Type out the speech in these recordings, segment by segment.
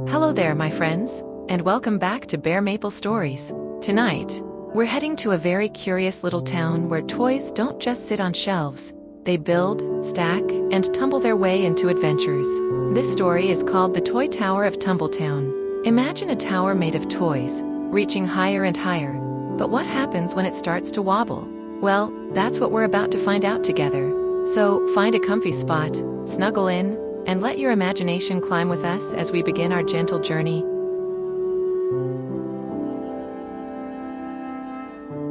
Hello there, my friends, and welcome back to Bear Maple Stories. Tonight, we're heading to a very curious little town where toys don't just sit on shelves. They build, stack, and tumble their way into adventures. This story is called the Toy Tower of Tumbletown. Imagine a tower made of toys, reaching higher and higher. But what happens when it starts to wobble? Well, that's what we're about to find out together. So, find a comfy spot, snuggle in, and let your imagination climb with us as we begin our gentle journey.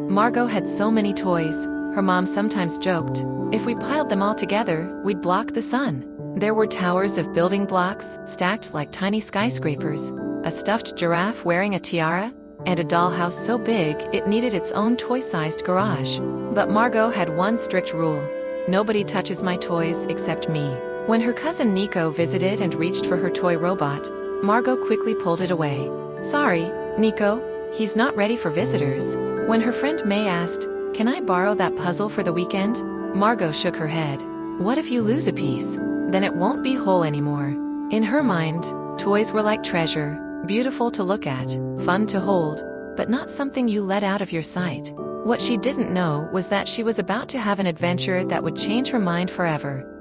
Margo had so many toys, her mom sometimes joked, if we piled them all together, we'd block the sun. There were towers of building blocks, stacked like tiny skyscrapers, a stuffed giraffe wearing a tiara, and a dollhouse so big it needed its own toy-sized garage. But Margo had one strict rule: nobody touches my toys except me. When her cousin Nico visited and reached for her toy robot, Margo quickly pulled it away. Sorry, Nico, he's not ready for visitors. When her friend May asked, can I borrow that puzzle for the weekend? Margo shook her head. What if you lose a piece? Then it won't be whole anymore. In her mind, toys were like treasure, beautiful to look at, fun to hold, but not something you let out of your sight. What she didn't know was that she was about to have an adventure that would change her mind forever.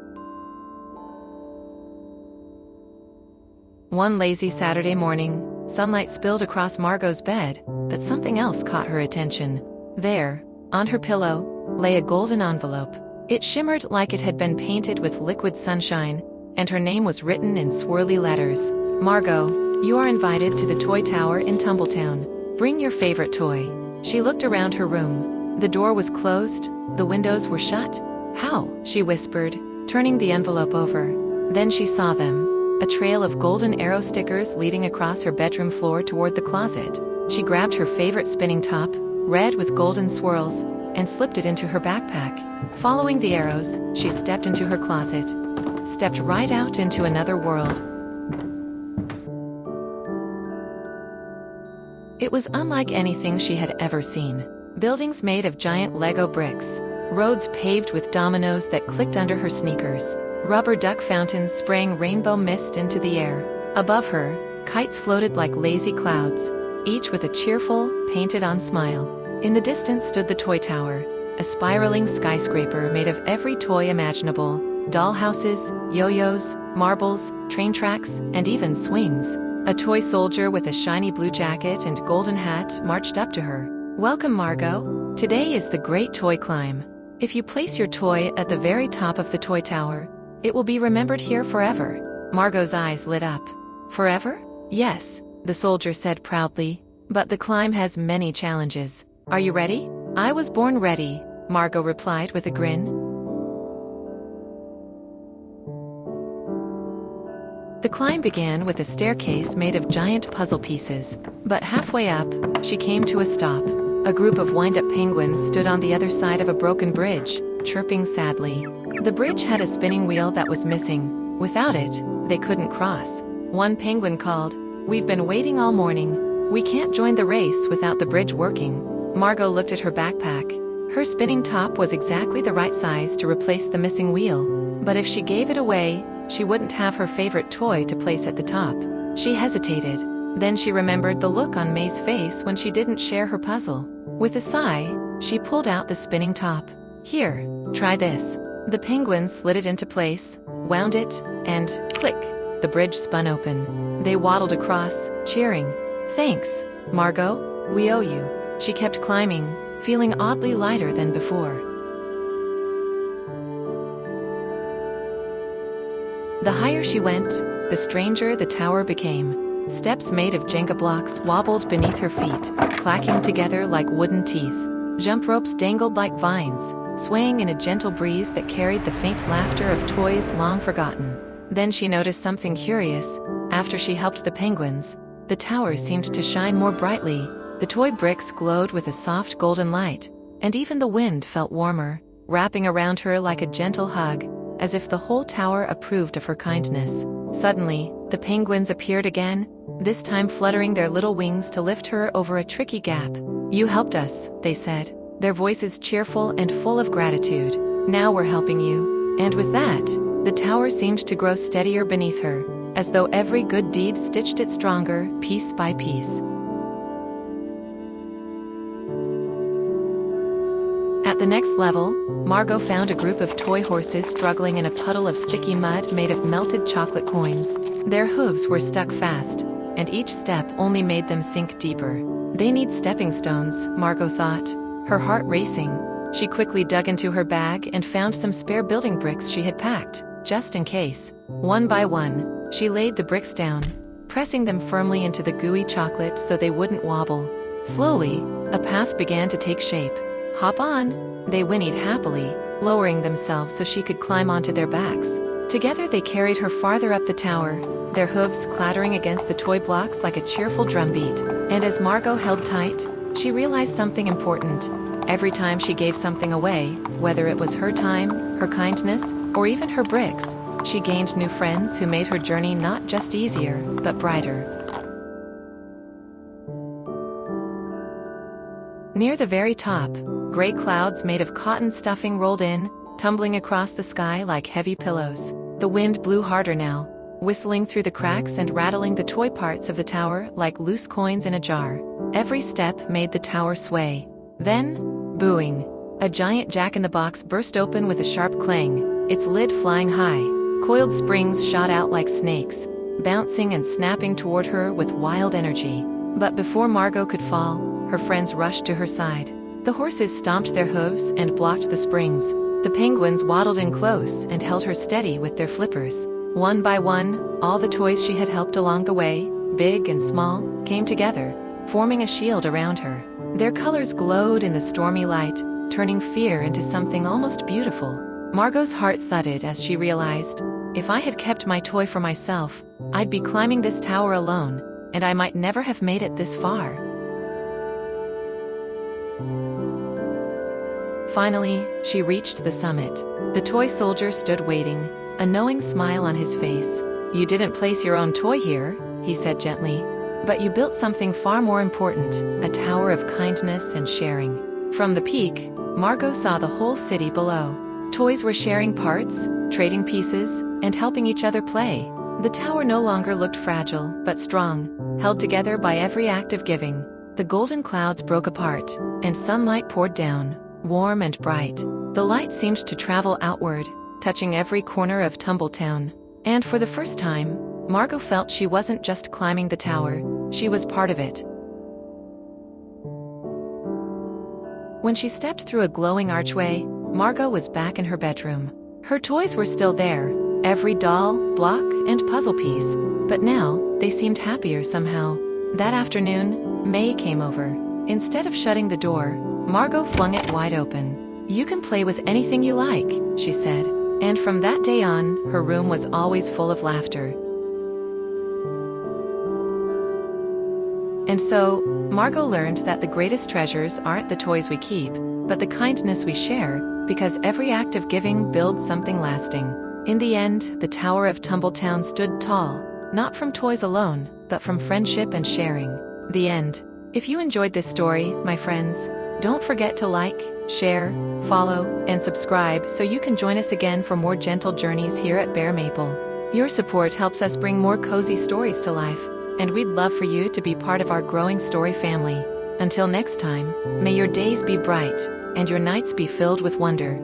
One lazy Saturday morning, sunlight spilled across Margo's bed, but something else caught her attention. There, on her pillow, lay a golden envelope. It shimmered like it had been painted with liquid sunshine, and her name was written in swirly letters. Margo, you are invited to the Toy Tower in Tumbletown. Bring your favorite toy. She looked around her room. The door was closed, the windows were shut. How? She whispered, turning the envelope over. Then she saw them. A trail of golden arrow stickers leading across her bedroom floor toward the closet. She grabbed her favorite spinning top, red with golden swirls, and slipped it into her backpack. Following the arrows, she stepped into her closet. Stepped right out into another world. It was unlike anything she had ever seen. Buildings made of giant Lego bricks. Roads paved with dominoes that clicked under her sneakers. Rubber duck fountains spraying rainbow mist into the air. Above her, kites floated like lazy clouds, each with a cheerful, painted-on smile. In the distance stood the Toy Tower, a spiraling skyscraper made of every toy imaginable: dollhouses, yo-yos, marbles, train tracks, and even swings. A toy soldier with a shiny blue jacket and golden hat marched up to her. Welcome, Margo. Today is the Great Toy Climb. If you place your toy at the very top of the Toy Tower, it will be remembered here forever. Margo's eyes lit up. Forever? Yes, the soldier said proudly, but the climb has many challenges. Are you ready? I was born ready, Margo replied with a grin. The climb began with a staircase made of giant puzzle pieces, but halfway up, she came to a stop. A group of wind-up penguins stood on the other side of a broken bridge, chirping sadly. The bridge had a spinning wheel that was missing. Without it, they couldn't cross. One penguin called, "We've been waiting all morning. We can't join the race without the bridge working." Margo looked at her backpack. Her spinning top was exactly the right size to replace the missing wheel. But if she gave it away, she wouldn't have her favorite toy to place at the top. She hesitated. Then she remembered the look on May's face when she didn't share her puzzle. With a sigh, she pulled out the spinning top. Here, try this. The penguins slid it into place, wound it, and click, the bridge spun open. They waddled across, cheering. Thanks, Margo, we owe you. She kept climbing, feeling oddly lighter than before. The higher she went, the stranger the tower became. Steps made of Jenga blocks wobbled beneath her feet, clacking together like wooden teeth. Jump ropes dangled like vines, swaying in a gentle breeze that carried the faint laughter of toys long forgotten. Then she noticed something curious. After she helped the penguins, the tower seemed to shine more brightly. The toy bricks glowed with a soft golden light, and even the wind felt warmer, wrapping around her like a gentle hug, as if the whole tower approved of her kindness. Suddenly, the penguins appeared again, this time fluttering their little wings to lift her over a tricky gap. You helped us, they said, their voices cheerful and full of gratitude. Now we're helping you. And with that, the tower seemed to grow steadier beneath her. as though every good deed stitched it stronger, piece by piece. At the next level, Margo found a group of toy horses struggling in a puddle of sticky mud made of melted chocolate coins. Their hooves were stuck fast, and each step only made them sink deeper. They need stepping stones, Margo thought, her heart racing. She quickly dug into her bag and found some spare building bricks she had packed, just in case. One by one, she laid the bricks down, pressing them firmly into the gooey chocolate so they wouldn't wobble. Slowly, a path began to take shape. "Hop on," they whinnied happily, lowering themselves so she could climb onto their backs. Together they carried her farther up the tower, their hooves clattering against the toy blocks like a cheerful drumbeat. And as Margo held tight, she realized something important. Every time she gave something away, whether it was her time, her kindness, or even her bricks, she gained new friends who made her journey not just easier, but brighter. Near the very top, gray clouds made of cotton stuffing rolled in, tumbling across the sky like heavy pillows. The wind blew harder now, whistling through the cracks and rattling the toy parts of the tower like loose coins in a jar. Every step made the tower sway. Then, booing, a giant jack-in-the-box burst open with a sharp clang, its lid flying high. Coiled springs shot out like snakes, bouncing and snapping toward her with wild energy. But before Margo could fall, her friends rushed to her side. The horses stomped their hooves and blocked the springs. The penguins waddled in close and held her steady with their flippers. One by one, all the toys she had helped along the way, big and small, came together, forming a shield around her. Their colors glowed in the stormy light, turning fear into something almost beautiful. Margo's heart thudded as she realized, if I had kept my toy for myself, I'd be climbing this tower alone, and I might never have made it this far. Finally, she reached the summit. The toy soldier stood waiting, a knowing smile on his face. "You didn't place your own toy here," he said gently, "but you built something far more important, a tower of kindness and sharing." From the peak, Margo saw the whole city below. Toys were sharing parts, trading pieces, and helping each other play. The tower no longer looked fragile, but strong, held together by every act of giving. The golden clouds broke apart, and sunlight poured down, warm and bright. The light seemed to travel outward, touching every corner of Tumbletown. And for the first time, Margo felt she wasn't just climbing the tower, she was part of it. When she stepped through a glowing archway, Margo was back in her bedroom. Her toys were still there, every doll, block, and puzzle piece, but now, they seemed happier somehow. That afternoon, May came over. Instead of shutting the door, Margo flung it wide open. "You can play with anything you like," she said. And from that day on, her room was always full of laughter. And so, Margo learned that the greatest treasures aren't the toys we keep, but the kindness we share, because every act of giving builds something lasting. In the end, the Tower of Tumbletown stood tall, not from toys alone, but from friendship and sharing. The end. If you enjoyed this story, my friends, don't forget to like, share, follow, and subscribe so you can join us again for more gentle journeys here at Bear Maple. Your support helps us bring more cozy stories to life, and we'd love for you to be part of our growing story family. Until next time, may your days be bright, and your nights be filled with wonder.